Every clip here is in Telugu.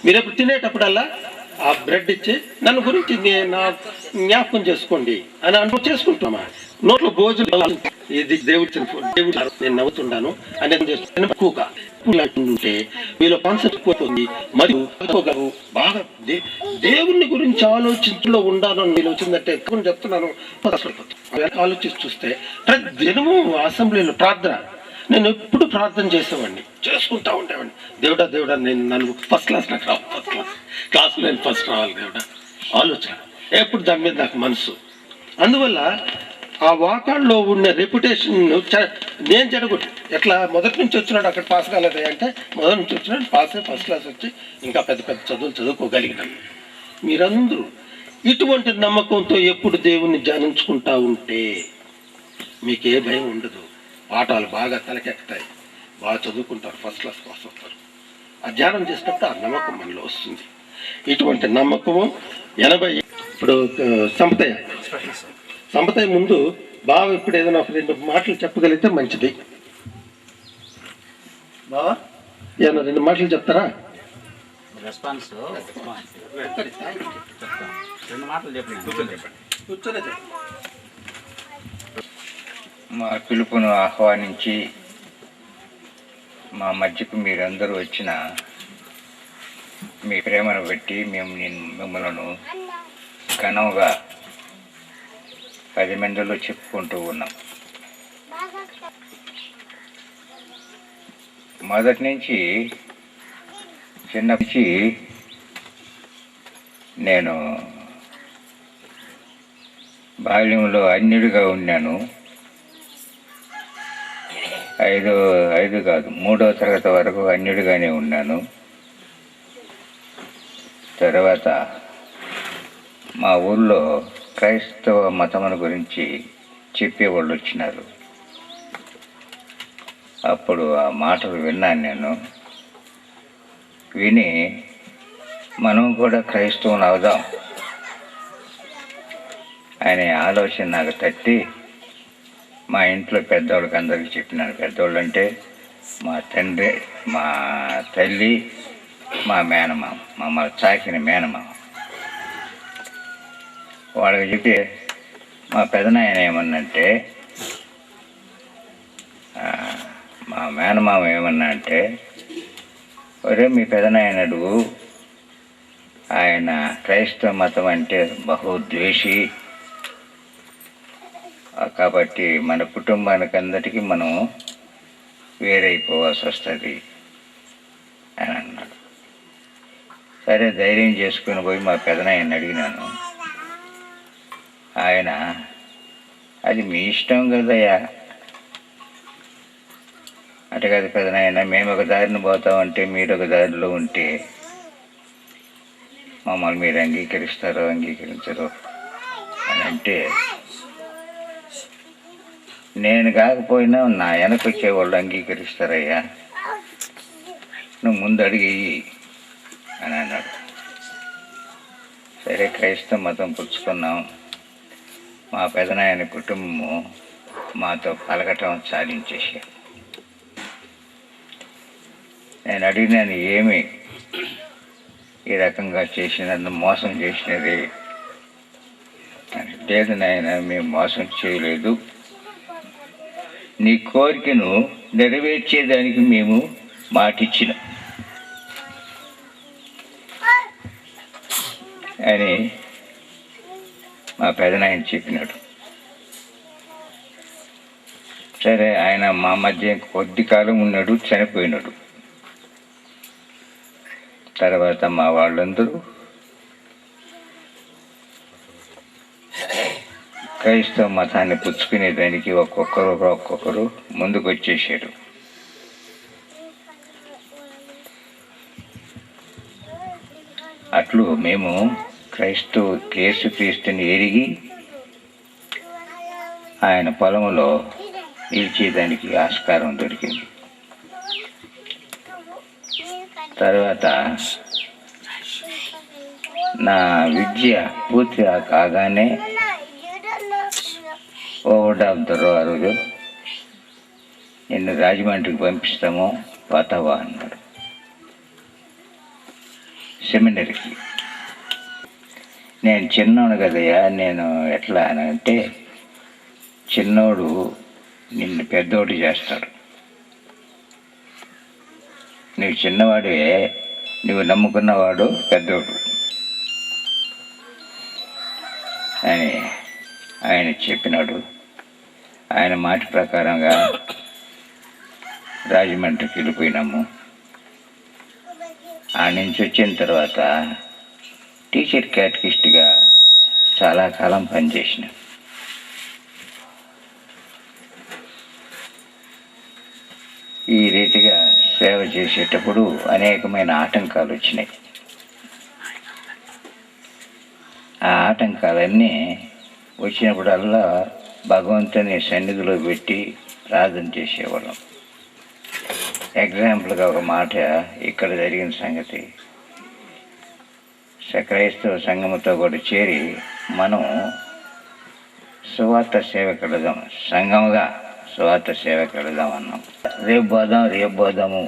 మీరు ఎప్పుడు తినేటప్పుడల్లా ఆ బ్రెడ్ ఇచ్చి నన్ను గురించి నా జ్ఞాపకం చేసుకోండి అని అనుభవం చేసుకుంటున్నామా? నోట్లో భోజనం ఇది దేవుడు నేను నవ్వుతుంటాను అని ఎక్కువగా ఉంటే మీలో కాన్సెప్ట్ పోతుంది. మరియు బాగా దేవుణ్ణి గురించి ఆలోచించులో ఉండాలని మీరు వచ్చిందంటే ఎక్కువ చెప్తున్నాను. ఆలోచించి చూస్తే ప్రతి దినము అసెంబ్లీలో ప్రార్థన, నేను ఎప్పుడు ప్రార్థన చేసేవాడిని, చేసుకుంటా ఉండేవాడిని. దేవుడా నేను నన్ను ఫస్ట్ క్లాస్ నాకు రావాలి, ఫస్ట్ క్లాస్లో నేను ఫస్ట్ రావాలి దేవుడా ఆలోచన ఎప్పుడు దాని మీద నాకు మనసు. అందువల్ల ఆ వాకాల్లో ఉన్న రెప్యుటేషన్ నేను జరగొట్టు. ఎట్లా మొదటి నుంచి వచ్చినాడు అక్కడ పాస్ కాలేదు అంటే మొదటి నుంచి వచ్చినాడు పాస్ అయ్యి ఫస్ట్ క్లాస్ వచ్చి ఇంకా పెద్ద పెద్ద చదువులు చదువుకోగలిగినాను. మీరందరూ ఇటువంటి నమ్మకంతో ఎప్పుడు దేవుణ్ణి ధ్యానించుకుంటా ఉంటే మీకే భయం ఉండదు. పాఠాలు బాగా తలకెక్కుతాయి, బాగా చదువుకుంటారు, ఫస్ట్ క్లాస్ పాస్ అవుతారు. ఆ ధ్యానం చేసినప్పుడు ఆ నమ్మకం మనలో వస్తుంది. ఇటువంటి నమ్మకము 80 ఇప్పుడు సంపతయ్య ముందు బాగా ఇప్పుడు ఏదైనా ఒక 2 మాటలు చెప్పగలిగితే మంచిది. బావా ఏమన్నా 2 మాటలు చెప్తారా? రెస్పాన్స్ మా పిలుపును ఆహ్వానించి మా మధ్యకు మీరందరూ వచ్చిన మీ ప్రేమను బట్టి మిమ్మల్ని ఘనంగా 10 మందిలో చెప్పుకుంటూ ఉన్నాం. మొదటి నుంచి చిన్నప్పటి నేను బాల్యంలో అన్యుడిగా ఉన్నాను. 5 కాదు 3వ తరగతి వరకు అన్యుడిగానే ఉన్నాను. తర్వాత మా ఊళ్ళో క్రైస్తవ మతమును గురించి చెప్పేవాళ్ళు వచ్చినారు. అప్పుడు ఆ మాటలు విన్నాను. నేను విని మనం కూడా క్రైస్తవుని అవుదాం అనే ఆలోచన నాకు తట్టి మా ఇంట్లో పెద్దవాళ్ళకి అందరికీ చెప్పినాను. పెద్దవాళ్ళు అంటే మా తండ్రి, మా తల్లి, మా మేనమామ, మమ్మల్ని చాకిన మేనమామ. వాళ్ళకి చెప్పి మా పెదనాయన ఏమన్నంటే, మా మేనమామ ఏమన్నా అంటే, ఒరే మీ పెదనాయన అడుగు, ఆయన క్రైస్తవ మతం అంటే బహుద్వేషి, కాబట్టి మన కుటుంబానికి అందరికీ మనం వేరైపోవాల్సి వస్తుంది అని అన్నాడు. సరే ధైర్యం చేసుకుని పోయి మా పెదనాయన్ని అడిగినాను. ఆయన అది మీ ఇష్టం కదయ్యా, అటు కాదు పెదనాయన, మేము ఒక దారిని పోతామంటే మీరు ఒక దారిలో ఉంటే మమ్మల్ని మీరు అంగీకరిస్తారో అంగీకరించరు అని అంటే, నేను కాకపోయినా నా వెనకొచ్చే వాళ్ళు అంగీకరిస్తారయ్యా, నువ్వు ముందు అడిగి అని అన్నాడు. సరే క్రైస్తవ మతం పుచ్చుకున్నాం. మా పెదనాయన కుటుంబము మాతో పలకటం సాధించేసారు. నేను అడిగినాను, ఏమి ఈ రకంగా చేసినందు మోసం చేసినది అని. లేదు నాయన, మేము మోసం చేయలేదు, నీ కోరికను నెరవేర్చేదానికి మేము మాటిచ్చినాం అని మా పెదనాయన చెప్పినాడు. సరే ఆయన మా మధ్య కొద్ది కాలం ఉన్నాడు, చనిపోయినాడు. తర్వాత మా వాళ్ళందరూ క్రైస్తవ మతాన్ని పుచ్చుకునేదానికి ఒక్కొక్కరు ముందుకు వచ్చేసారు. అట్లు మేము యేసుక్రీస్తుని ఎరిగి ఆయన పొలంలో నిలిచేదానికి ఆస్కారం దొరికింది. తర్వాత నా విద్య పూర్తిగా కాగానే ఓవర్ ఆఫ్ ద రోజు నిన్ను రాజమండ్రికి పంపిస్తాము పోతావా అన్నాడు. సెమినరీకి. నేను చిన్నోడు కదయ్యా, నేను ఎట్లా అని అంటే, చిన్నోడు నిన్ను పెద్దోడు చేస్తాడు, నువ్వు చిన్నవాడే, నువ్వు నమ్ముకున్నవాడు పెద్దోడు అని ఆయన చెప్పినాడు. ఆయన మాట ప్రకారంగా రాజమండ్రికి వెళ్ళిపోయినాము. ఆ నుంచి వచ్చిన తర్వాత టీచర్ క్యాటకిస్ట్గా చాలా కాలం పనిచేసిన. ఈ రీతిగా సేవ చేసేటప్పుడు అనేకమైన ఆటంకాలు వచ్చినాయి. ఆ ఆటంకాలన్నీ వచ్చినప్పుడల్లా భగవంతుని సన్నిధిలో పెట్టి ప్రార్థన చేసేవాళ్ళం. ఎగ్జాంపుల్గా ఒక మాట ఇక్కడ జరిగిన సంగతి, క్రైస్తవ సంఘముతో కూడా చేరి మనం సువార్త సేవకు వెళదాం, సంఘముగా సువార్త సేవకు వెళదాం అన్నాం. రేపు పోదాము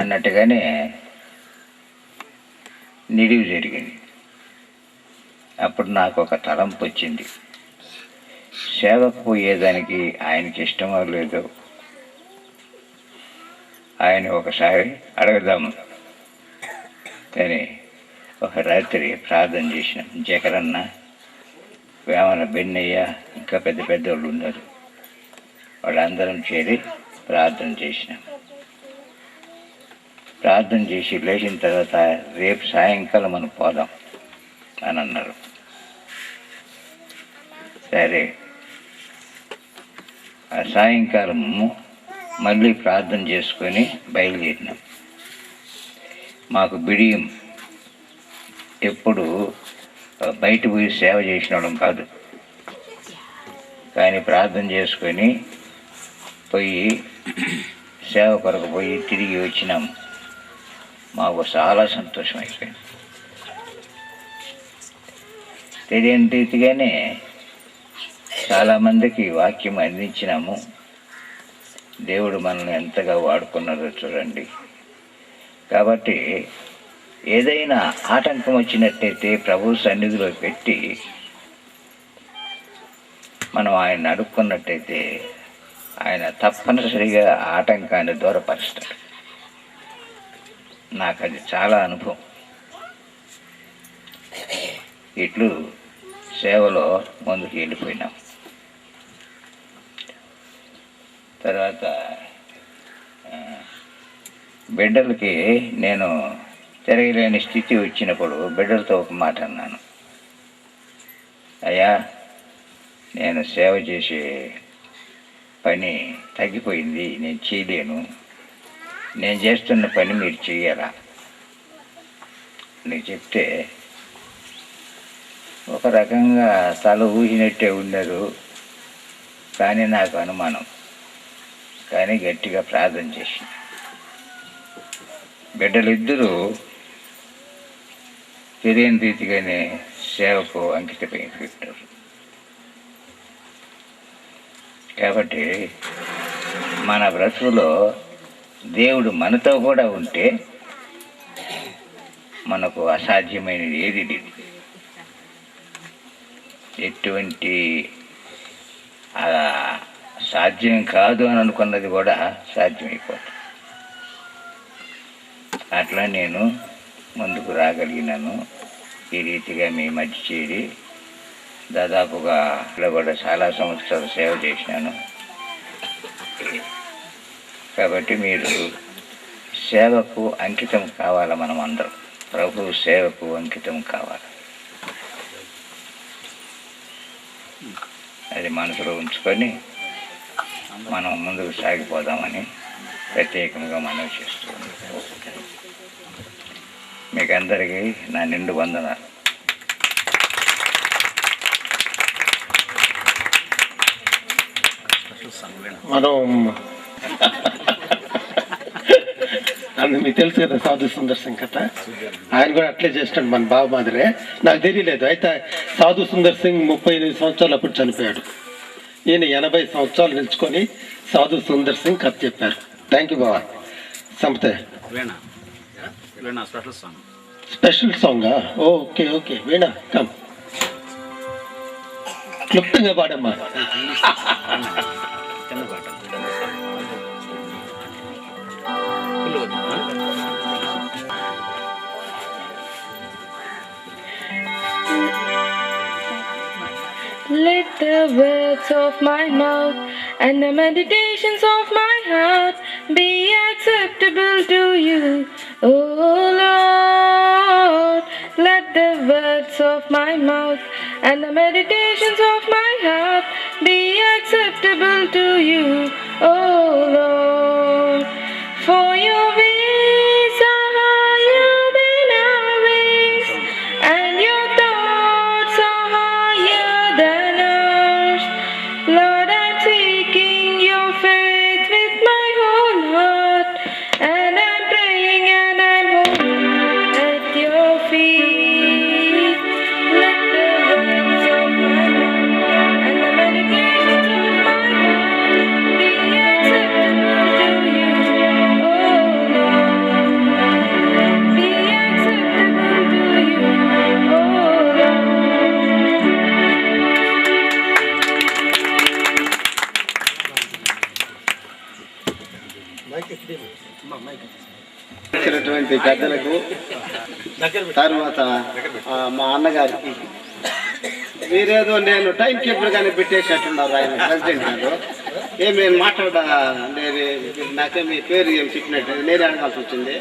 అన్నట్టుగానే నిడివి జరిగింది. అప్పుడు నాకు ఒక తలంపు వచ్చింది, సేవకు పోయేదానికి ఆయనకి ఇష్టమో లేదో ఆయన ఒకసారి అడగదాము అని ఒక రాత్రి ప్రార్థన చేసినాం. జగరన్న, వేమన బెన్నయ్య, ఇంకా పెద్ద పెద్ద వాళ్ళు ఉన్నారు, వాళ్ళందరం చేరి ప్రార్థన చేసినాం. ప్రార్థన చేసి లేచిన తర్వాత రేపు సాయంకాలం మనం పోదాం అని అన్నారు. సరే, ఆ సాయంకాలము మళ్ళీ ప్రార్థన చేసుకొని బయలుదేరినాం. మాకు బిడియం, ఎప్పుడు బయట పోయి సేవ చేసిన వాళ్ళం కాదు, కానీ ప్రార్థన చేసుకొని పోయి సేవ కొరకు పోయి తిరిగి వచ్చినాము. మాకు చాలా సంతోషం అయిపోయింది. తెలియని రీతిగానే చాలామందికి వాక్యం అందించినాము. దేవుడు మనల్ని ఎంతగా వాడుకున్నారో చూడండి. కాబట్టి ఏదైనా ఆటంకం వచ్చినట్టయితే ప్రభు సన్నిధిలో పెట్టి మనం ఆయన అడుక్కున్నట్టయితే ఆయన తప్పనిసరిగా ఆటంకాన్ని దూరపరుస్తాడు. నాకు అది చాలా అనుభవం. ఇట్లు సేవలో ముందుకు వెళ్ళిపోయినాం. తర్వాత బిడ్డలకి నేను తిరగలేని స్థితి వచ్చినప్పుడు బిడ్డలతో ఒక మాట అన్నాను, అయ్యా, నేను సేవ చేసే పని తగ్గిపోయింది, నేను చేయలేను, నేను చేస్తున్న పని మీరు చెయ్యాలా అని చెప్తే ఒక రకంగా తల ఊహినట్టే ఉన్నారు. కానీ నాకు అనుమానం, కానీ గట్టిగా ప్రార్థన చేసి బిడ్డలిద్దరూ తెలియని రీతిగానే సేవకు అంకితమైపోయారు. కాబట్టి మన బ్రతుకులో దేవుడు మనతో కూడా ఉంటే మనకు అసాధ్యమైనది ఏది లేదు. ఎటువంటి సాధ్యం కాదు అని అనుకున్నది కూడా సాధ్యమైపోతుంది. అట్లా నేను ముందుకు రాగలిగినాను. ఈ రీతిగా మీ మధ్య చేరి దాదాపుగా ఇక్కడ కూడా చాలా సంవత్సరాలు సేవ చేసినాను. కాబట్టి మీరు సేవకు అంకితం కావాలి. మనం అందరం ప్రభు సేవకు అంకితం కావాలి. అది మనసులో ఉంచుకొని మనం ముందుకు సాగిపోదామని ప్రత్యేకంగా మనవి చేస్తున్నాను. మీకు అందరికీ నా నిండు వందనాలు. మనం అది మీకు తెలుసు కదా, సాధు సుందర్ సింగ్ కథ. ఆయన కూడా అట్లే చేస్తాడు, మన బావ మాదిరే. నాకు తెలియలేదు. అయితే సాధు సుందర్ సింగ్ 38 సంవత్సరాలు అప్పుడు చనిపోయాడు. ఈయన 80 సంవత్సరాలు నిలుచుకొని సాధు సుందర్ సింగ్ కథ చెప్పారు. థ్యాంక్ యూ బావా. సంపతే స్పెషల్ సాంగ్. స్పెషల్ సాంగా? ఓకే ఓకే, వీణా కమ్, క్లుప్తంగా పాడమ్మా. చిన్న పాట. Let the words of my mouth and the meditations of my heart be acceptable to you, O Lord. Let the words of my mouth and the meditations of my heart be acceptable to you, O Lord. For your ways are higher than our ways, and your thoughts are higher than ours. Lord, I'm seeking your faith with my whole heart, and I'm praying and I'm hoping at your feet. Let the words of my mouth and the meditations of my heart be acceptable to you, oh Lord. Be acceptable to you, oh Lord. వచ్చినటువంటి పెద్దలకు, తర్వాత మా అన్నగారికి, మీరేదో నేను టైం కీపర్గానే పెట్టేసినట్టున్నారు ఆయన ప్రెసిడెంట్ గారు. నేను మాట్లాడ నాకే మీ పేరు ఏమి చెప్పినట్టు నేనే అడగాల్సి వచ్చింది.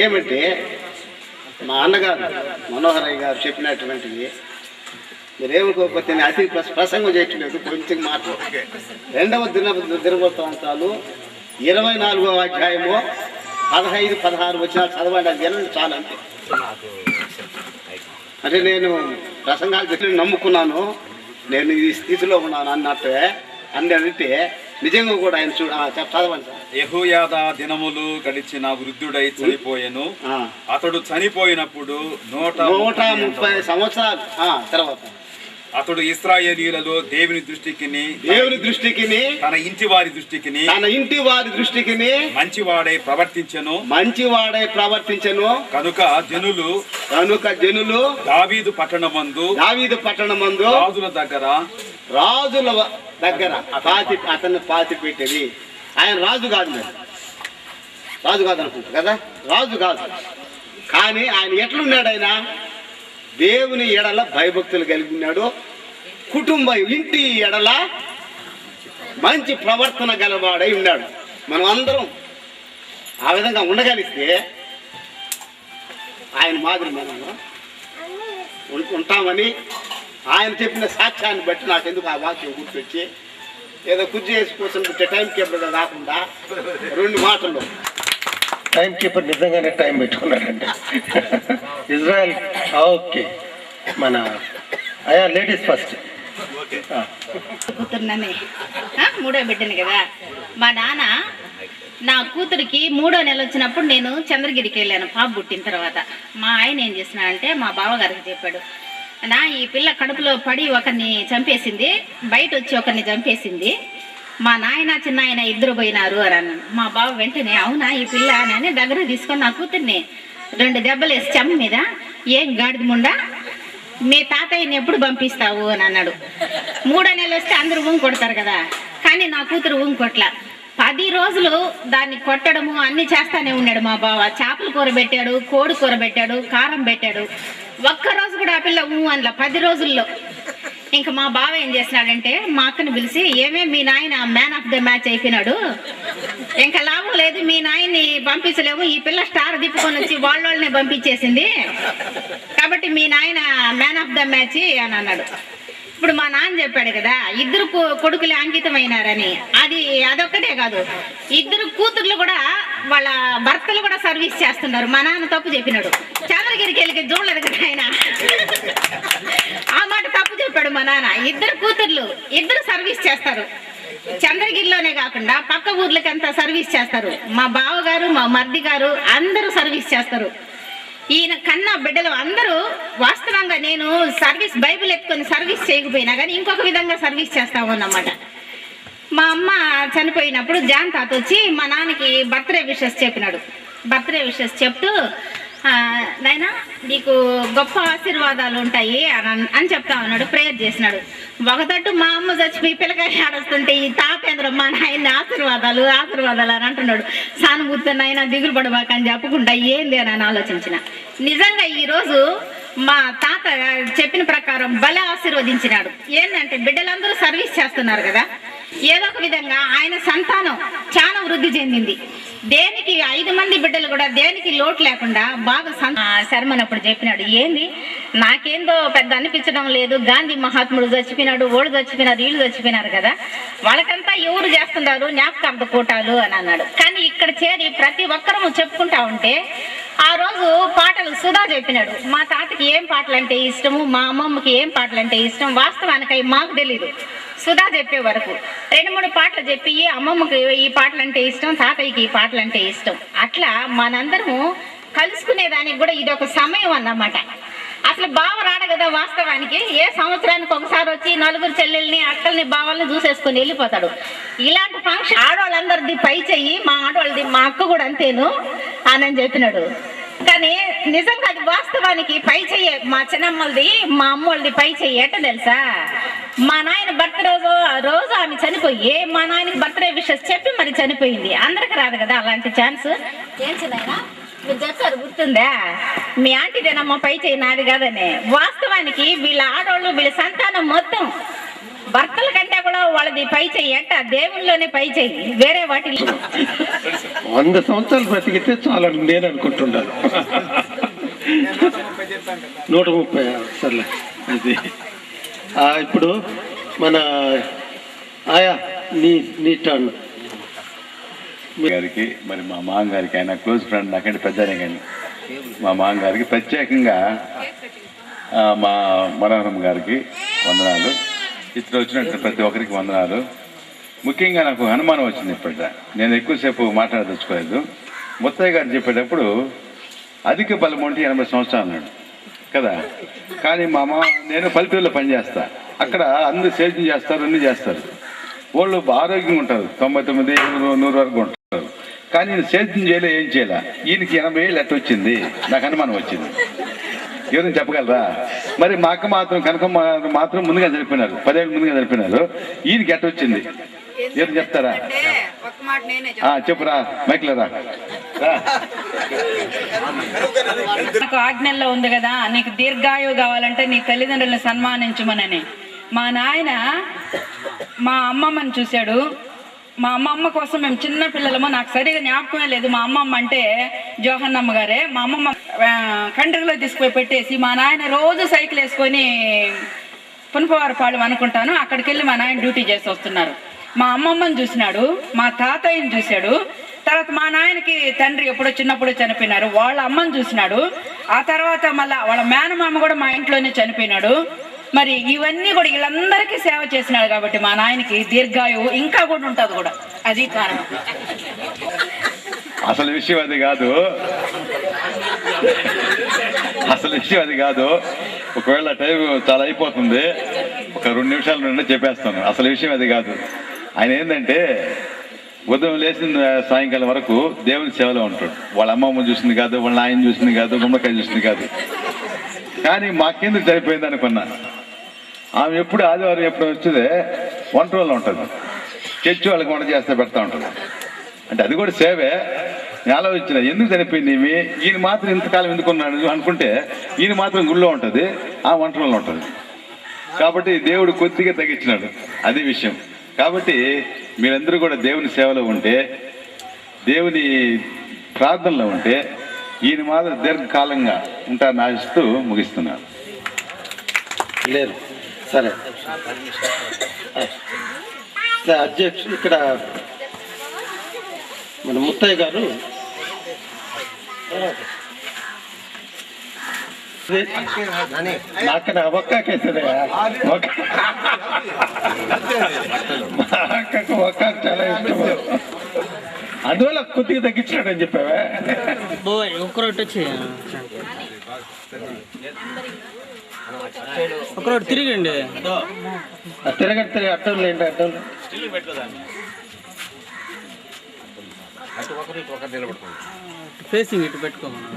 ఏమంటే మా అన్నగారు మనోహరయ్య గారు చెప్పినటువంటిది మీరేమనుకోకపోతే నేను అతి ప్రసంగం చేయట్లేదు, కొంచెం మాట్లాడు. 2వ దినవృత్తాంతాలు 24వ అధ్యాయము 15-16 వచనాలు చదవండి. అది వినండి చాలు, అంతే. అంటే నేను ప్రసంగాలు చెప్పి నమ్ముకున్నాను, నేను ఈ స్థితిలో ఉన్నాను అన్నట్టే అంటే నిజంగా కూడా ఆయన చదవండి సార్. యెహోయాదా దినములు గడిచిన వృద్ధుడై చనిపోయెను. అతడు చనిపోయినప్పుడు 130 సంవత్సరాలు తర్వాత అతడు ఇశ్రాయేలీయులలో దేవుని దృష్టికి తన ఇంటి వారి దృష్టికి మంచివాడై ప్రవర్తించెను. కనుక జనులు దావీదు పట్టణమందు రాజుల దగ్గర అతన్ని పాతి పెట్టేది. ఆయన రాజు కాదు అనుకుంటా కదా, రాజు కాదు. కానీ ఆయన ఎట్లున్నాడు? ఆయన దేవుని ఎడల భయభక్తులు కలిగి ఉన్నాడు. ఇంటి ఎడల మంచి ప్రవర్తన గలవాడై ఉన్నాడు. మనం అందరం ఆ విధంగా ఉండగలిగితే ఆయన మాదిరి మనం ఉంటామని ఆయన చెప్పిన సాక్ష్యాన్ని బట్టి నాకెందుకు ఆ వాక్యం గుర్తొచ్చి ఏదో కుర్చీ వేసి కూర్చొని టైం కీపర్గా కాకుండా 2 మాటలు. టైం కీపర్ నిజంగానే టైం పెట్టుకున్నాడండి. ఇజ్రాయెల్ ఓకే, మన అయ్యా లేడీస్ ఫస్ట్. కూతురునని 3వ బిడ్డని కదా. మా నాన్న నా కూతురికి 3వ నెల వచ్చినప్పుడు నేను చంద్రగిరికి వెళ్ళాను పాప పుట్టిన తర్వాత. మా ఆయన ఏం చేసినాడంటే మా బావగారికి చెప్పాడు, ఈ పిల్ల కడుపులో పడి ఒకరిని చంపేసింది, బయట వచ్చి ఒకరిని చంపేసింది, మా నాయన చిన్న ఆయన 2 పోయినారు అని అన్నాను. మా బావ వెంటనే అవునా ఈ పిల్ల అని దగ్గర తీసుకొని నా కూతుర్ని 2 దెబ్బలు వేసి చెంప మీద, ఏం గాడిద ముండా మీ తాతయ్యని ఎప్పుడు పంపిస్తావు అని అన్నాడు. 3వ నెల వస్తే అందరూ ఊంగు కొడతారు కదా, కానీ నా కూతురు ఊంగు కొట్ల. 10 రోజులు దాన్ని కొట్టడము అన్ని చేస్తానే ఉన్నాడు మా బావ. చేపల కూర పెట్టాడు, కోడి కూర పెట్టాడు, కారం పెట్టాడు. ఒక్కరోజు కూడా ఆ పిల్ల అనలా 10 రోజుల్లో. ఇంకా మా బావ ఏం చేసినాడంటే మా అక్కని పిలిచి, మీ నాయన మ్యాన్ ఆఫ్ ద మ్యాచ్ అయిపోయినాడు, ఇంకా లాభం లేదు, మీ నాయన్ని పంపించలేము, ఈ పిల్ల స్టార్ తిప్పుకొని వచ్చి వాళ్ళని పంపించేసింది, కాబట్టి మీ నాయన మ్యాన్ ఆఫ్ ద మ్యాచ్ అని అన్నాడు. ఇప్పుడు మా నాన్న చెప్పాడు కదా 2 కొడుకులు అంకితమైనారని. అదొక్కటే కాదు, 2 కూతుర్లు కూడా వాళ్ళ భర్తలు కూడా సర్వీస్ చేస్తున్నారు. మా నాన్న తప్పు చెప్పినాడు, చంద్రగిరికి వెళ్ళి చూడలేదు కదా ఆయన, ఆ మాట తప్పు చెప్పాడు మా నాన్న. 2 కూతుర్లు 2 సర్వీస్ చేస్తారు. చంద్రగిరిలోనే కాకుండా పక్క ఊర్లకంతా సర్వీస్ చేస్తారు. మా బావగారు, మా మర్ది గారు అందరూ సర్వీస్ చేస్తారు. ఈయన కన్నా బిడ్డలు అందరూ వాస్తవంగా నేను సర్వీస్ బైబిల్ ఎత్తుకొని సర్వీస్ చేయకపోయినా కానీ ఇంకొక విధంగా సర్వీస్ చేస్తాము అన్నమాట. మా అమ్మ చనిపోయినప్పుడు జాన్ తాత వచ్చి మా నాన్నకి బర్త్డే విషెస్ చెప్పినాడు. బర్త్డే విషెస్ చెప్తూ నాయనా నీకు గొప్ప ఆశీర్వాదాలు ఉంటాయి అని చెప్తా ఉన్నాడు. ప్రేయర్ చేసినాడు. ఒకతట్టు మా అమ్మ చచ్చిపోయి పిల్లకాయ ఆడొస్తుంటే ఈ తాపేంద్రం మా నాయన ఆశీర్వాదాలు ఆశీర్వాదాలు అని అంటున్నాడు. సానుభూతి నాయన దిగులు పడబాక అని చెప్పకుండా ఏంది అని ఆలోచించిన. నిజంగా ఈరోజు మా తాత చెప్పిన ప్రకారం భలే ఆశీర్వదించినాడు. ఏంటంటే బిడ్డలందరూ సర్వీస్ చేస్తున్నారు కదా, ఏదో ఒక విధంగా ఆయన సంతానం చాలా వృద్ధి చెందింది. దేనికి 5 మంది బిడ్డలు కూడా దేనికి లోటు లేకుండా బాగా శర్మన్ అప్పుడు చెప్పినాడు. ఏంది నాకేందో పెద్ద అనిపించడం లేదు, గాంధీ మహాత్ముడు చచ్చిపోయినాడు, ఓళ్ళు చచ్చిపోయినారు, వీళ్ళు చచ్చిపోయినారు కదా, వాళ్ళకంతా ఎవరు చేస్తున్నారు జ్ఞాపకార్థ కూటాలు అని అన్నాడు. కానీ ఇక్కడ చేరి ప్రతి ఒక్కరూ చెప్పుకుంటా ఉంటే ఆ రోజు పాటలు సుధా చెప్పినాడు. మా తాతకి ఏం పాటలు అంటే ఇష్టము, మా అమ్మమ్మకి ఏం పాటలు అంటే ఇష్టం వాస్తవానికి అవి మాకు తెలీదు. సుధా చెప్పే వరకు 2-3 పాటలు చెప్పి అమ్మమ్మకి ఈ పాటలు అంటే ఇష్టం, తాతయ్యకి ఈ పాటలు అంటే ఇష్టం. అట్లా మనందరము కలుసుకునేదానికి కూడా ఇది ఒక సమయం అన్నమాట. అసలు బావ రాడు కదా వాస్తవానికి, ఏ సంవత్సరానికి ఒకసారి వచ్చి 4 చెల్లెల్ని అక్కల్ని బావల్ని చూసేసుకొని వెళ్ళిపోతాడు. ఇలాంటి ఫంక్షన్ ఆడవాళ్ళందరిది పై చెయ్యి, మా ఆడవాళ్ళది మా అక్క కూడా అంతేను అని చెప్పినాడు. కానీ నిజంగా అది వాస్తవానికి పై చెయ్యే. మా చిన్నమ్మలది మా అమ్మోళ్ళది పై చెయ్యి. ఎట్ట తెలుసా, మా నాయన బర్త్డే రోజు ఆమె చనిపోయి మా నాయనకి బర్త్డే విషెస్ చెప్పి మరి చనిపోయింది. అందరికి రాదు కదా అలాంటి ఛాన్స్. ఏం చిన్నైనా మీరు చెప్పారు గుర్తుందా, మీ ఆంటీదేనమ్మా పై చెయ్యి నాది కాదని. వాస్తవానికి వీళ్ళ ఆడవాళ్ళు వీళ్ళ సంతానం మొత్తం భర్తల కంటే కూడా వాళ్ళది పై చెయ్యి. ఎట్ట దేవుళ్ళలోనే పై చెయ్యి, వేరే వాటిలో 100 సంవత్సరాలు బ్రతికితే చాలా నేను అనుకుంటున్నాను. 130 సర్లే. అది ఇప్పుడు మన ఆయా నీ టర్న్. గారికి మరి మా మామగారికి, ఆయన క్లోజ్ ఫ్రెండ్ నాకంటే పెద్దనే, కానీ మా మామగారికి ప్రత్యేకంగా మా మనోహరం గారికి వందనాలు. ఇతరు వచ్చినట్టు ప్రతి ఒక్కరికి వందనాలు. ముఖ్యంగా నాకు అనుమానం వచ్చింది. ఇప్పటిదా నేను ఎక్కువసేపు మాట్లాడదలుచుకోలేదు. ముత్తయ్య గారు చెప్పేటప్పుడు అధిక బలం ఉంటే 80 సంవత్సరాలు అన్నాడు కదా. కానీ నేను పల్లెటూరులో పనిచేస్తా, అక్కడ అందరూ సేద్యం చేస్తారు, అన్నీ చేస్తారు, వాళ్ళు ఆరోగ్యంగా ఉంటారు, 99, 100 వరకు ఉంటారు. కానీ నేను సేద్యం చేయలే, ఏం చేయలే. ఈయనకి 80 ఏళ్ళు ఎట్ట వచ్చింది, నాకు అనుమానం వచ్చింది. ఎవరైనా చెప్పగలరా? మరి మా అక్క మాత్రం కనకమ్మ మాత్రం ముందుగా జరిపినారు, 10 ఏళ్ళు ముందుగా జరిపినారు. ఈయనకి ఎట్ట వచ్చింది ఎవరు చెప్తారా? చెప్పురా, మైక్లరా. నాకు ఆజ్ఞల్లో ఉంది కదా, నీకు దీర్ఘాయువు కావాలంటే నీ తల్లిదండ్రులను సన్మానించమనని. మా నాయన మా అమ్మమ్మని చూశాడు. మా అమ్మమ్మ కోసం మేము చిన్న పిల్లలము, నాకు సరిగా జ్ఞాపకమే లేదు. మా అమ్మమ్మ అంటే జోహన్నమ్మ గారే. మా అమ్మమ్మ కండ్రిలో తీసుకుపోయి పెట్టేసి మా నాయన రోజు సైకిల్ వేసుకొని పునపవారిపాళెం అనుకుంటాను, అక్కడికి వెళ్ళి మా నాయన డ్యూటీ చేసి వస్తున్నారు. మా అమ్మమ్మని చూసినాడు, మా తాతయ్యని చూశాడు. తర్వాత మా నాయనకి తండ్రి ఎప్పుడో చిన్నప్పుడు చనిపోయినారు, వాళ్ళ అమ్మని చూసినాడు. ఆ తర్వాత మళ్ళీ వాళ్ళ మేనమామ కూడా మా ఇంట్లోనే చనిపోయినాడు. మరి ఇవన్నీ కూడా వీళ్ళందరికీ సేవ చేసినాడు కాబట్టి మా నాయనకి దీర్ఘాయువు ఇంకా కూడా ఉంటుంది కూడా. అది కారణం. అసలు విషయం అది కాదు, ఒకవేళ టైం చాలా అయిపోతుంది, ఒక 2 నిమిషాల నుండి చెప్పేస్తాను. అసలు విషయం అది కాదు. ఆయన ఏంటంటే ఉదయం లేచిన సాయంకాలం వరకు దేవుని సేవలో ఉంటాడు. వాళ్ళ అమ్మమ్మ చూసింది కాదు, వాళ్ళ ఆయన చూసింది కాదు, గుమ్మకాయ చూసింది కాదు. కానీ మాకెందుకు సరిపోయింది అనుకున్నా. ఆమె ఎప్పుడు ఆదివారం ఎప్పుడు వచ్చిందే వంట రోజులో ఉంటుంది, చర్చి వాళ్ళకి వంట చేస్తే పెడతా ఉంటుంది. అంటే అది కూడా సేవే. ఎలా వచ్చిన ఎందుకు చనిపోయింది ఈయన మాత్రం ఇంతకాలం ఎందుకున్నాడు అనుకుంటే, ఈయన మాత్రం గుళ్ళో ఉంటుంది, ఆ వంట రోజులో ఉంటుంది. కాబట్టి దేవుడు కొద్దిగా తగ్గించినాడు, అది విషయం. కాబట్టి మీరందరూ కూడా దేవుని సేవలో ఉంటే, దేవుని ప్రార్థనలో ఉంటే ఈయన మాత్రం దీర్ఘకాలంగా ఉంటారని ఆశిస్తూ ముగిస్తున్నారు. లేదు సరే అధ్యక్షుడు ఇక్కడ మన ముత్తయ్య గారు నాకన్నా ఒక్కాకేసరే మా అక్కకు ఒక్కాకు చాలా ఇష్టం, అందువల్ల కొద్దిగా తగ్గించాడు అని చెప్పావా? ఒకరోజు తిరిగండి, తిరగట్టు అడ్డం లేండి, అడ్డం ఫేసింగ్ ఇటు పెట్టుకోమన్నా.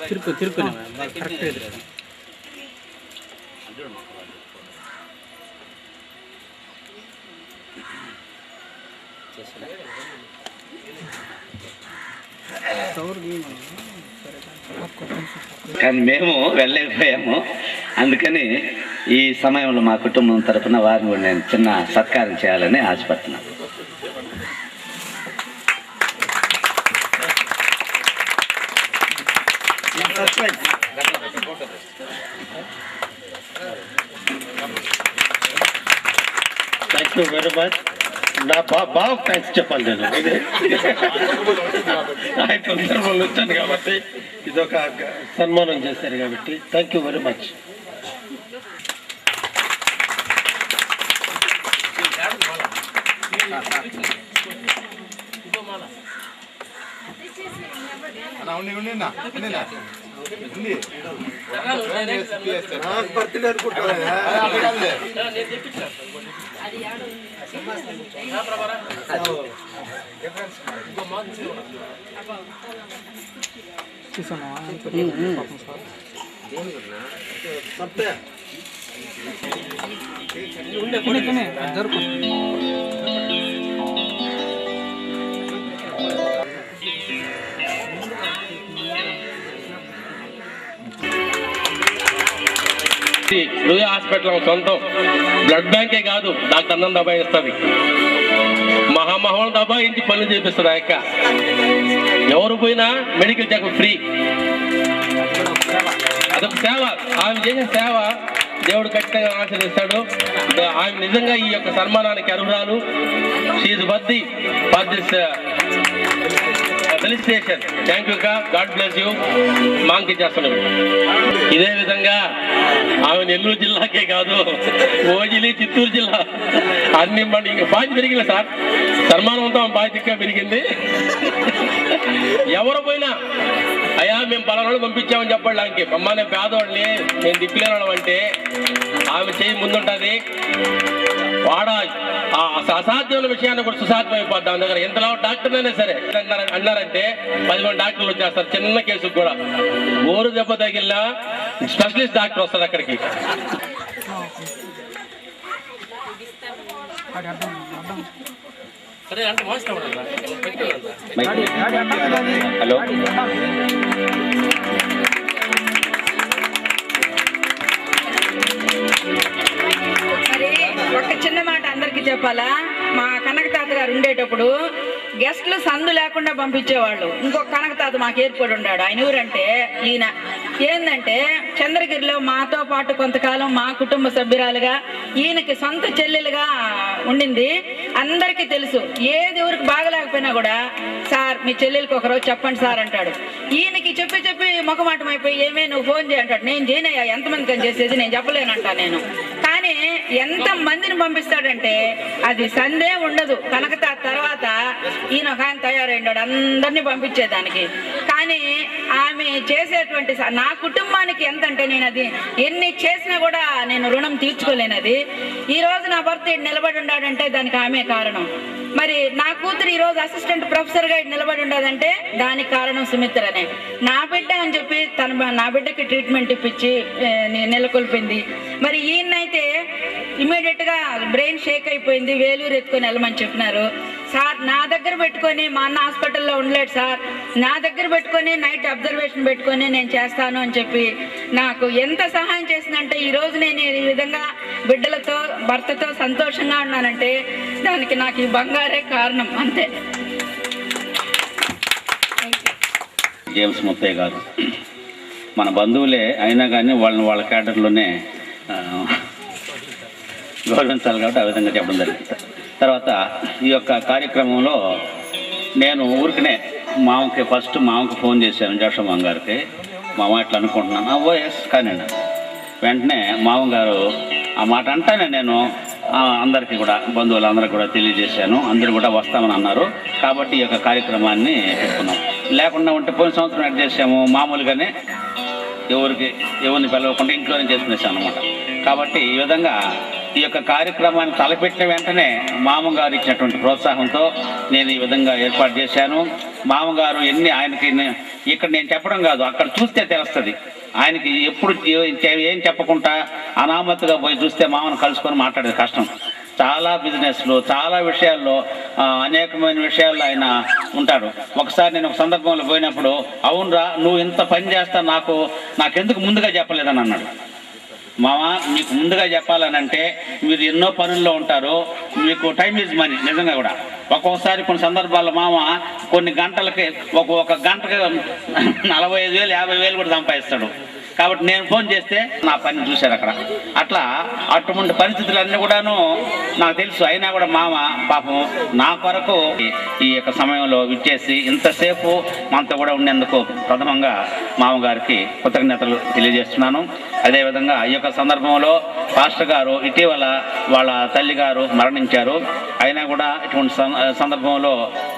తిరుపు కరెక్ట్ ఎదురు. కానీ మేము వెళ్ళలేకపోయాము. అందుకని ఈ సమయంలో మా కుటుంబం తరఫున వారిని కూడా నేను చిన్న సత్కారం చేయాలని ఆశపడుతున్నాను. Thank you very much. నా బాగా థ్యాంక్స్ చెప్పాలి నేను. ఆయన సందర్భంలో వచ్చాను కాబట్టి ఇదొక సన్మానం చేశారు కాబట్టి thank you very much. Ruia hospital సొంతం బ్లడ్ బ్యాంకే కాదు, డాక్టర్ అన్నం దబాయిస్తుంది, మహామహోళ దబాయించి పనులు చేపిస్తుంది. ఆ యొక్క ఎవరు పోయినా మెడికల్ చెకప్ ఫ్రీ. అదొక సేవ, ఆమె చేసిన సేవ దేవుడు ఖచ్చితంగా ఆశీర్వదిస్తాడు. ఆమె నిజంగా ఈ యొక్క సన్మానానికి అర్హురాలు. She worthy for this felicitation. Thank you కా, గాడ్ బ్లెస్ యూ. మాంకి చేస్తున్నాం. ఇదే విధంగా ఆమె నెల్లూరు జిల్లాకే కాదు, ఓజిలి చిత్తూరు జిల్లా అన్ని ఇంకా బాధ్యత పెరిగింది సార్. సన్మానంతో బాధ్యతగా పెరిగింది. ఎవరు పోయినా అయ్యా మేము పలానా పంపించామని చెప్పండి. ఆమెకి అమ్మా నేను పేదవాడిని, నేను దిక్కులేనడం అంటే ఆమె చేయి ముందుంటుంది. వాడ అసాధ్యమైన విషయాన్ని కూడా సుసాధ్యం అయిపోద్ది. దాని దగ్గర ఎంతలో డాక్టర్ అయినా సరే అన్నారంటే 10 మంది డాక్టర్లు వచ్చేస్తారు. చిన్న కేసుకు కూడా ఓరు దెబ్బ తగిలినా స్పెషలిస్ట్ డాక్టర్ వస్తారు అక్కడికి. హలో, మరి ఒక చిన్న మాట అందరికి చెప్పాలా. మా కనక తాత గారు ఉండేటప్పుడు గెస్ట్లు సందు లేకుండా పంపించేవాళ్ళు. ఇంకొక కనక తాత మాకు ఏర్పడి ఉన్నాడు. ఆయన ఊరంటే ఈయన ఏంటంటే చంద్రగిరిలో మాతో పాటు కొంతకాలం మా కుటుంబ సభ్యురాలుగా ఈయనకి సొంత చెల్లెలుగా ఉండింది. అందరికీ తెలుసు. ఏది ఊరికి బాగలేకపోయినా కూడా సార్ మీ చెల్లెలకి ఒకరోజు చెప్పండి సార్ అంటాడు. ఈయనకి చెప్పి చెప్పి ముఖమాటం అయిపోయి ఏమే నువ్వు ఫోన్ చేయంటాడు. నేను చేయనయ్యా, ఎంతమందికి అని చేసేది నేను చెప్పలేనంటా నేను. కానీ ఎంత మందిని పంపిస్తాడంటే అది సందే ఉండదు. కనక తర్వాత ఈయన ఒక ఆయన తయారైనాడు అందరినీ పంపించేదానికి. కానీ ఆమె చేసేటువంటి నా కుటుంబానికి ఎంతంటే నేను అది ఎన్ని చేసినా కూడా నేను రుణం తీర్చుకోలేనది. ఈ రోజు నా భర్త నిలబడి ఉన్నాడంటే దానికి ఆమె కారణం. మరి నా కూతురు ఈ రోజు అసిస్టెంట్ ప్రొఫెసర్ గా నిలబడి ఉండదంటే దానికి కారణం సుమిత్రనే. నా బిడ్డ అని చెప్పి నా బిడ్డకి ట్రీట్మెంట్ ఇప్పించి నెలకొల్పింది. మరి ఈయనైతే ఇమీడియట్ గా బ్రెయిన్ షేక్ అయిపోయింది, వేలూరు ఎత్తుకొని వెళ్ళమని చెప్పినారు. సార్ నా దగ్గర పెట్టుకొని, మా అన్న హాస్పిటల్లో ఉండలేడు సార్, నా దగ్గర పెట్టుకొని నైట్ అబ్జర్వేషన్ పెట్టుకొని నేను చేస్తాను అని చెప్పి నాకు ఎంత సహాయం చేసిందంటే ఈ రోజు నేను ఈ విధంగా బిడ్డలతో భర్తతో సంతోషంగా ఉన్నానంటే దానికి నాకు ఈ బంగారే కారణం, అంతే. జేమ్స్ ముత్తయ్య గారు మన బంధువులే అయినా కానీ వాళ్ళని వాళ్ళ క్యాడర్లోనే గౌరవించాలి కాబట్టి ఆ విధంగా చెప్పడం జరిగింది. తర్వాత ఈ యొక్క కార్యక్రమంలో నేను ఊరికనే మామకి ఫోన్ చేశాను, జోషమ్మ గారికి. మామ ఇట్లా అనుకుంటున్నాను. ఓఎస్ కానీ వెంటనే మామగారు ఆ మాట అంటేనే నేను అందరికీ కూడా బంధువులందరికీ కూడా తెలియజేశాను. అందరూ కూడా వస్తామని అన్నారు. కాబట్టి ఈ యొక్క కార్యక్రమాన్ని పెట్టుకున్నాం. లేకుండా ఉంటే పోయిన సంవత్సరం ఎడ్ చేసాము, మామూలుగానే ఎవరిని పిలవకుండా ఇంట్లోనే చేసుకునేసాం అనమాట. కాబట్టి ఈ విధంగా ఈ యొక్క కార్యక్రమాన్ని తలపెట్టిన వెంటనే మామగారు ఇచ్చినటువంటి ప్రోత్సాహంతో నేను ఈ విధంగా ఏర్పాటు చేశాను. మామగారు ఆయనకి ఇక్కడ నేను చెప్పడం కాదు, అక్కడ చూస్తే తెలుస్తుంది. ఆయనకి ఎప్పుడు ఏం చెప్పకుండా అనామత్తుగా పోయి చూస్తే మామను కలుసుకొని మాట్లాడేది కష్టం. చాలా బిజినెస్లు, చాలా విషయాల్లో, అనేకమైన విషయాల్లో ఆయన ఉంటాడు. ఒకసారి నేను ఒక సందర్భంలో పోయినప్పుడు, అవునరా నువ్వు ఇంత పని చేస్తా నాకెందుకు ముందుగా చెప్పలేదని అన్నాడు. మామ, మీకు ముందుగా చెప్పాలనంటే మీరు ఎన్నో పనుల్లో ఉంటారు, మీకు టైం ఈజ్ మనీ. నిజంగా కూడా ఒక్కొక్కసారి కొన్ని సందర్భాల్లో మామ కొన్ని గంటలకి ఒక గంటకి 45,000 50,000 కూడా సంపాదిస్తాడు. కాబట్టి నేను ఫోన్ చేస్తే నా పని చూశారు అక్కడ. అటువంటి పరిస్థితులన్నీ కూడాను నాకు తెలుసు. అయినా కూడా మామ పాపం నా కొరకు ఈ యొక్క సమయంలో విచ్చేసి ఇంతసేపు మనతో కూడా ఉండేందుకు ప్రథమంగా మామగారికి కృతజ్ఞతలు తెలియజేస్తున్నాను. అదేవిధంగా ఈ యొక్క సందర్భంలో పాస్టర్ గారు ఇటీవల వాళ్ళ తల్లి గారు మరణించారు. అయినా కూడా ఇటువంటి సందర్భంలో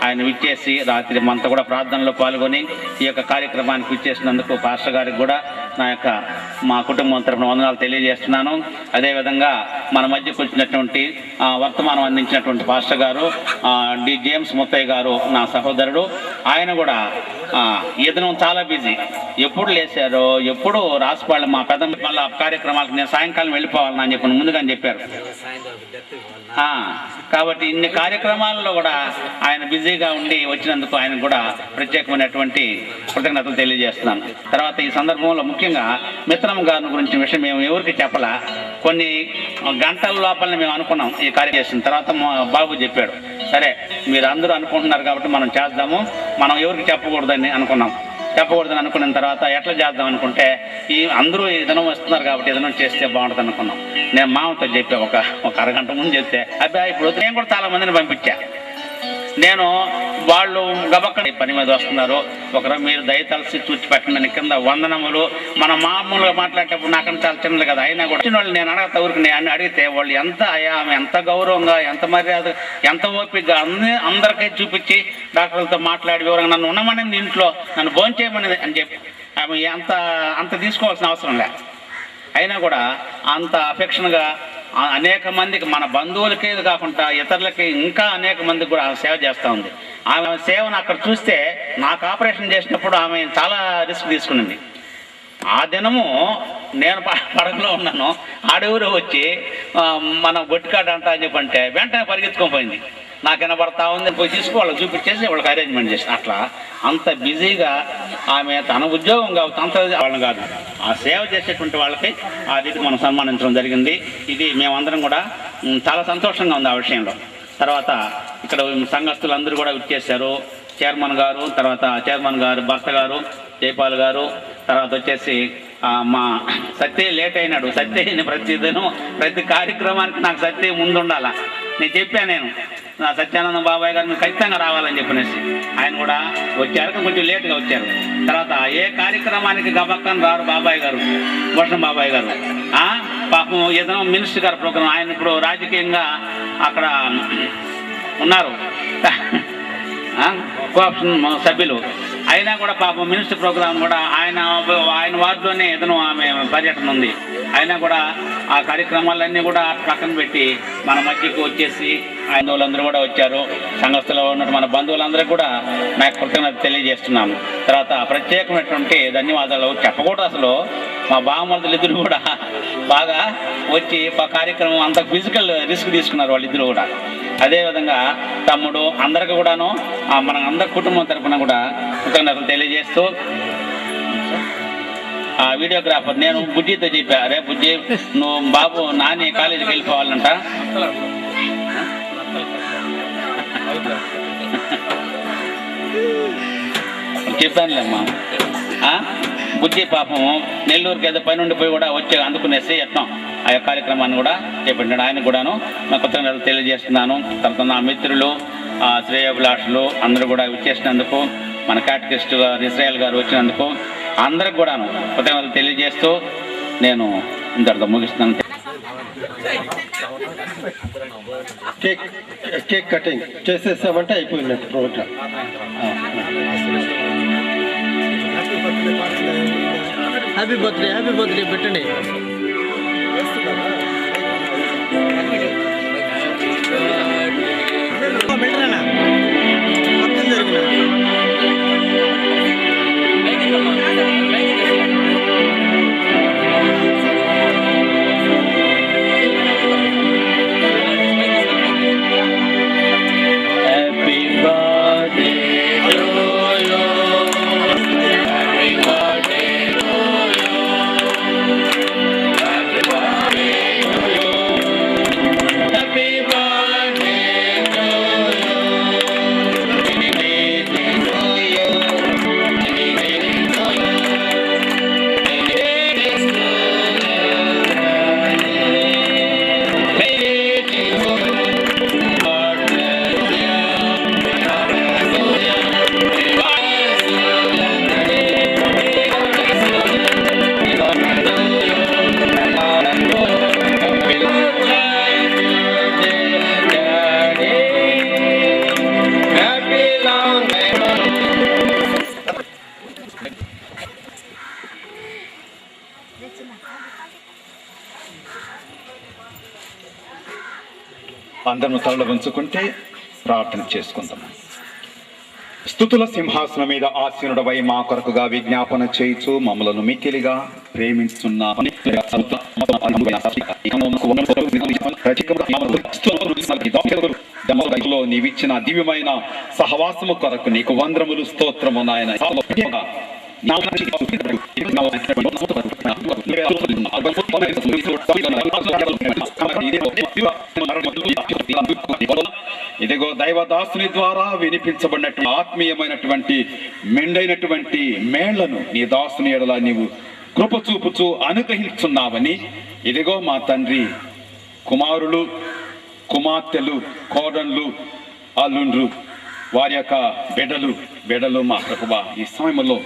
ఆయన విచ్చేసి రాత్రి మనతో కూడా ప్రార్థనలో పాల్గొని ఈ యొక్క కార్యక్రమానికి విచ్చేసినందుకు పాస్టర్ గారికి కూడా మా కుటుంబం తరపున వందనాలు తెలియజేస్తున్నాను. అదేవిధంగా మన మధ్యకు వచ్చినటువంటి వర్తమానం అందించినటువంటి పాస్టర్ గారు డి జేమ్స్ ముత్తయ్య గారు, నా సహోదరుడు. ఆయన కూడా ఈ దినం చాలా బిజీ. ఎప్పుడు లేచారో ఎప్పుడు రాసిపాళ్ళు మా పెద్ద మళ్ళీ కార్యక్రమాలకు నేను సాయంకాలం వెళ్ళిపోవాలని అని చెప్పి ముందుగానే చెప్పారు. కాబట్టి ఇన్ని కార్యక్రమాల్లో కూడా ఆయన బిజీగా ఉండి వచ్చినందుకు ఆయన కూడా ప్రత్యేకమైనటువంటి కృతజ్ఞతలు తెలియజేస్తున్నాను. తర్వాత ఈ సందర్భంలో ముఖ్యంగా మిత్రమ్మ గారి గురించి విషయం మేము ఎవరికి చెప్పలా. కొన్ని గంటల లోపలనే మేము అనుకున్నాం ఈ కార్యం చేసిన తర్వాత మా బాబు చెప్పాడు, సరే మీరు అందరూ అనుకుంటున్నారు కాబట్టి మనం చేద్దాము, మనం ఎవరికి చెప్పకూడదని అనుకున్న తర్వాత ఎట్లా చేద్దాం అనుకుంటే అందరూ ఏదైనా వస్తున్నారు కాబట్టి ఏదైనా చేస్తే బాగుంటుంది అనుకున్నాం. నేను మామతో చెప్పా ఒక అరగంట ముందు చెప్తే అబ్బాయి ఇప్పుడు నేను కూడా చాలా మందిని పంపించా. వాళ్ళు గబక్కడి పని మీద వస్తున్నారు, ఒకరు మీరు దయతలసి చూచి పెట్టండి కింద వందనములు. మనం మామూలుగా మాట్లాడేటప్పుడు నాకన్నా చాలా చిన్నది కదా, అయినా కూడా వచ్చిన వాళ్ళు నేను అడగతా ఊరికి నేను అడిగితే వాళ్ళు ఆమె ఎంత గౌరవంగా, ఎంత మర్యాద, ఎంత ఓపికగా అందరికీ చూపించి డాక్టర్లతో మాట్లాడి వివరంగా నన్ను ఉండమనేది, ఇంట్లో నన్ను భోంచేయమనేది అని చెప్పి ఆమె అంత తీసుకోవాల్సిన అవసరం లే. అయినా కూడా అంత అఫెక్షన్గా అనేక మందికి, మన బంధువులకే కాకుండా ఇతరులకి ఇంకా అనేక మందికి కూడా ఆమె సేవ చేస్తూ ఉంది. ఆమె సేవను అక్కడ చూస్తే నాకు ఆపరేషన్ చేసినప్పుడు ఆమె చాలా రిస్క్ తీసుకునింది. ఆ దినము నేను పడకలో ఉన్నాను, ఆడెవరో వచ్చి మన గొట్టికాడ అంట అని చెప్పంటే వెంటనే పరిగెత్తుకొని పోయింది. నాకు వినబడతా ఉంది, పోయి తీసుకు వాళ్ళకి చూపించేసి వాళ్ళకి అరేంజ్మెంట్ చేసి అట్లా అంత బిజీగా ఆమె తన ఉద్యోగం కావచ్చు, అంత వాళ్ళని కాదు, ఆ సేవ చేసేటువంటి వాళ్ళకి ఆ రీతి మనం సన్మానించడం జరిగింది. ఇది మేమందరం కూడా చాలా సంతోషంగా ఉంది ఆ విషయంలో. తర్వాత ఇక్కడ సంఘస్థులందరూ కూడా వచ్చేసారు. చైర్మన్ గారు, తర్వాత చైర్మన్ గారు భర్త గారు జైపాల్ గారు, తర్వాత వచ్చేసి మా సత్య లేట్ అయినాడు. సత్య ప్రతి కార్యక్రమానికి నాకు సత్య ముందు ఉండాలా. నేను చెప్పాను, నా సత్యానంద బాబాయ్ గారు మీరు ఖచ్చితంగా రావాలని చెప్పనేసి ఆయన కూడా వచ్చారు, కొంచెం లేట్గా వచ్చారు. తర్వాత ఏ కార్యక్రమానికి గబక్కని రారు బాబాయ్ గారు, భూషణ్ బాబాయ్ గారు. పాపం ఏదైనా మినిస్టర్ గారు ప్రోగ్రాం, ఆయన ఇప్పుడు రాజకీయంగా అక్కడ ఉన్నారు కోఆప్షన్ సభ్యులు. అయినా కూడా పాపం మినిస్టర్ ప్రోగ్రాం కూడా ఆయన వార్డులోనే ఏదైనా ఆమె పర్యటన ఉంది. అయినా కూడా ఆ కార్యక్రమాలన్నీ కూడా పక్కన పెట్టి మన మధ్యకు వచ్చేసి ఆయన వాళ్ళందరూ కూడా వచ్చారు. సంఘస్థలో ఉన్న మన బంధువులందరూ కూడా నాకు కృతజ్ఞత తెలియజేస్తున్నాము. తర్వాత ప్రత్యేకమైనటువంటి ధన్యవాదాలు చెప్పకూడదు. అసలు మా బామ్మర్దులు ఇద్దరు కూడా బాగా వచ్చి కార్యక్రమం అంత ఫిజికల్ రిస్క్ తీసుకున్నారు వాళ్ళిద్దరు కూడా. అదేవిధంగా తమ్ముడు అందరికీ కూడాను మన అందరి కుటుంబం తరఫున కూడా కృతజ్ఞతలు తెలియజేస్తూ ఆ వీడియోగ్రాఫర్ నేను బుజ్జితో చెప్పా, రే బుజ్జి నువ్వు బాబు నాని కాలేజీకి వెళ్ళిపోవాలంట, చెప్పానులేమ్మా. బుజ్జి పాపం నెల్లూరుకి ఏదో పని ఉండిపోయి కూడా వచ్చి అందుకునేసి ఎట్లా ఆ యొక్క కార్యక్రమాన్ని కూడా చేపట్టాడు. ఆయన కూడాను నా కృతజ్ఞతలు తెలియజేస్తున్నాను. తర్వాత నా మిత్రులు శ్రేయోభిలాషులు అందరూ కూడా విచ్చేసినందుకు, మన క్యాటకిస్ట్ గారు ఇస్రాయేల్ గారు వచ్చినందుకు అందరికి కూడాను కృతజ్ఞతలు తెలియజేస్తూ నేను ఇంతటితో ముగిస్తున్నాను. కేక్ కటింగ్ చేసేసామంటే అయిపోయినట్టు ప్రోగ్రామ్. హ్యాపీ బర్త్డే పెట్టండి. పెట్టరానా మొత్తం జరిగిన అందరూ తలలు వంచుకుంటే ప్రార్థన చేసుకుందాం. స్తుతుల సింహాసనం మీద ఆసీనుడవై మా కొరకుగా విజ్ఞాపన చేయించు మమ్మలను మిక్కిలిగా ప్రేమిస్తున్న నీవిచ్చిన దివ్యమైన సహవాసము కొరకు నీకు వందరములు స్తోత్రము నాయన. ఇదిగో దైవదాసుని ద్వారా వినిపించబడినటువంటి ఆత్మీయమైనటువంటి మెండైనటువంటి మేళ్లను నీ దాసుని ఎడల నీవు కృప చూపుచూ అనుగ్రహిస్తున్నావని ఇదిగో మా తండ్రి కుమారులు కుమార్తెలు కోడళ్ళు అల్లుండ్రు వారి యొక్క బిడ్డలు మా ప్రభువా ఈ సమయంలో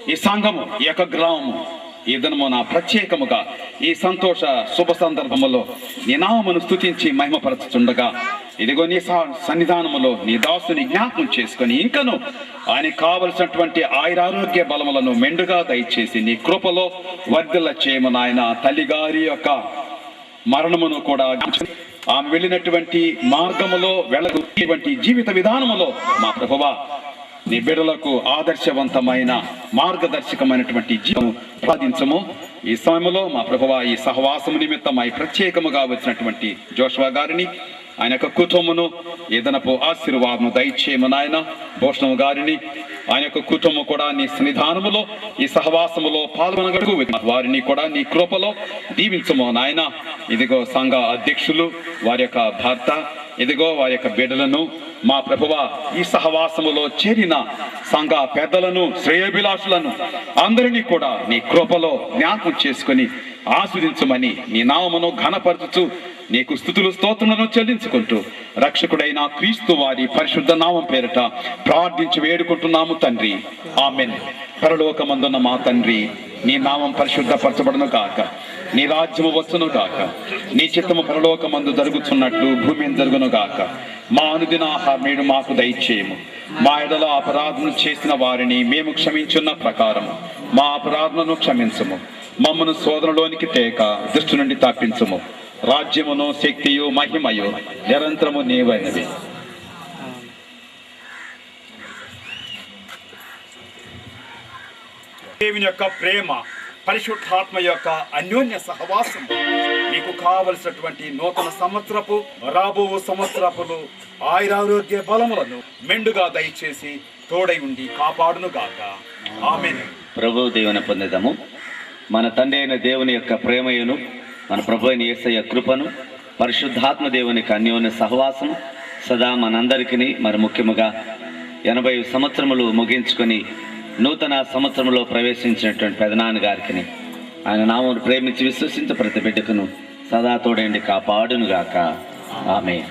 ఈ సంఘము ఈ యొక్క గ్రామము ఈ దినము నా ప్రత్యేకముగా ఈ సంతోష శుభ సందర్భములో నీ నామమును స్తుతించి మహిమపరచుచుండగా ఇదిగో నీ సన్నిధానములో నీ దాసుని జ్ఞాపకం చేసుకొని ఇంకను ఆయనకు కావలసినటువంటి ఆయురారోగ్య బలములను మెండుగా దయచేసి నీ కృపలో వర్ధిల్ల చేయము నాయన. తల్లిగారి యొక్క మరణమును కూడా ఆమె వెళ్ళినటువంటి మార్గములో వెళ్ళటువంటి జీవిత విధానములో మా ప్రభువా నీ బిడ్డలకు ఆదర్శవంతమైన మార్గదర్శకమైనటువంటి జీవం ప్రసాదించము. ఈ సమయంలో మా ప్రభువా ఈ సహవాసము నిమిత్తమై ప్రత్యేకముగా వచ్చినటువంటి జోషువా గారిని ఆయన యొక్క కుటుంబమును ఏదనపు ఆశీర్వాదము దయచేయము నాయన. భూషణము గారిని ఆయన యొక్క కుటుంబం కూడా నీ సన్నిధానములో ఈ సహవాసములో పాల్గొనగడుగు వారిని కూడా నీ కృపలో దీవించము నాయన. ఇదిగో సంఘ అధ్యక్షులు వారి యొక్క భర్త ఇదిగో వారి యొక్క బిడ్డలను మా ప్రభువా ఈ సహవాసములో చేరిన సంఘ పెద్దలను శ్రేయోభిలాషులను అందరినీ కూడా నీ కృపలో జ్ఞాపకం చేసుకుని ఆస్వాదించమని నీ నామమును ఘనపరచుచు నీకు స్తుతులు స్తోత్రములను చెల్లించుకుంటూ రక్షకుడైన క్రీస్తు వారి పరిశుద్ధ నామం పేరిట ప్రార్థించి వేడుకుంటున్నాము తండ్రి. ఆమెన్. పరలోకమందున్న మా తండ్రి నీ నామం పరిశుద్ధపరచబడును గాక. నీ రాజ్యము వచ్చును గాక. నీ చిత్తము పరలోకమందు జరుగుతున్నట్లు భూమి జరుగును గాక. మా అనుదిన ఆహారం నేడు మాకు దయచేయము. మా ఎడల అపరాధములు చేసిన వారిని మేము క్షమించున్న ప్రకారము మా అపరాధములను క్షమించము. మమ్మను శోధనలోనికి తేక దుష్టు నుండి తప్పించము. రాజ్యమును శక్తియు మహిమయు నిరంతరము నీవైనవి. దేవుని యొక్క ప్రేమ పరిశుద్ధాత్మ యొక్క అన్యోన్య సహవాసం మీకు కావలసినటువంటి నూతన సంవత్సరపు రాబో సంవత్సరపులు ఆయురారోగ్య బలములను మెండుగా దయచేసి తోడై ఉండి కాపాడును గాక. ఆమేన్. ప్రభు దేవుని పొందేదము. మన తండ్రి అయిన దేవుని యొక్క ప్రేమయును మన ప్రభు అయిన యేసయ్య కృపను పరిశుద్ధాత్మ దేవుని అన్యోన్య సహవాసం సదా మనందరికీ మరి ముఖ్యముగా 80 సంవత్సరములు ముగించుకొని నూతన సంవత్సరంలో ప్రవేశించినటువంటి పెదనాన్న గారికి ఆయన నామమును ప్రేమించి విశ్వసించే ప్రతి బిడ్డకును సదా తోడండి కాపాడును గాక. ఆమేన్.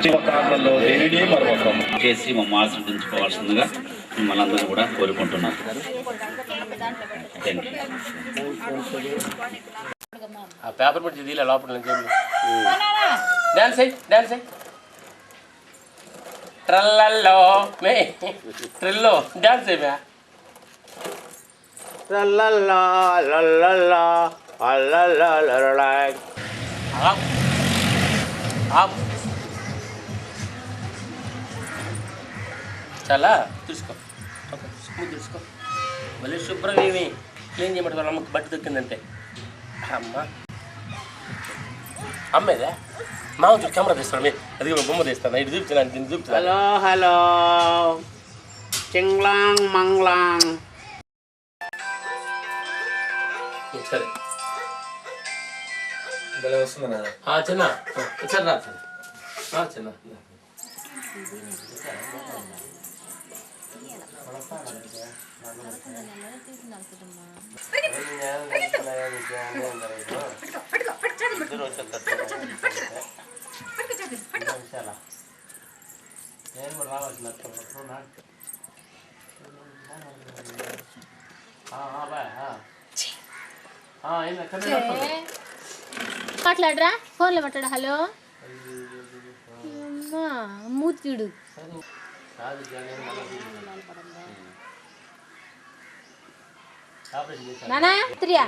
పంచకాలలో దేనిని మరొకము చేసి మమ్మల్ని ఆశీర్వదించుకోవాల్సిందిగా మిమ్మల్ని అందరూ కూడా కోరుకుంటున్నాను. Thank you. ఆ పేపర్ పెట్టి తీలే లోపల నుంచి డాన్స్ అయ్యి డాన్స్ అయ్యి ట్రల్లల్లో మే ట్రిల్లో డాన్స్ అయ్యా చాలా తీసుకో స్మూత్ తీసుకో మళ్ళీ శుభ్రంగా ఏమి క్లీన్ చేయమంటే వాళ్ళ అమ్మకి బట్టి దొక్కిందంటే అమ్మ అమ్మేదే మా కెమెరా తీస్తాను మీ అది బొమ్మ తీస్తాను ఇటు చూపుతున్నాను దీన్ని చూపుతాను. హలో హలో చింగ్లాంగ్ మంగ్లాంగ్. సరే చిన్న సరే రా చిన్న నేను కూడా రావాల్సిన మాట్లాడరా ఫోన్లో మాట్లాడ. హలో మూతిడు నానా ఛత్రియా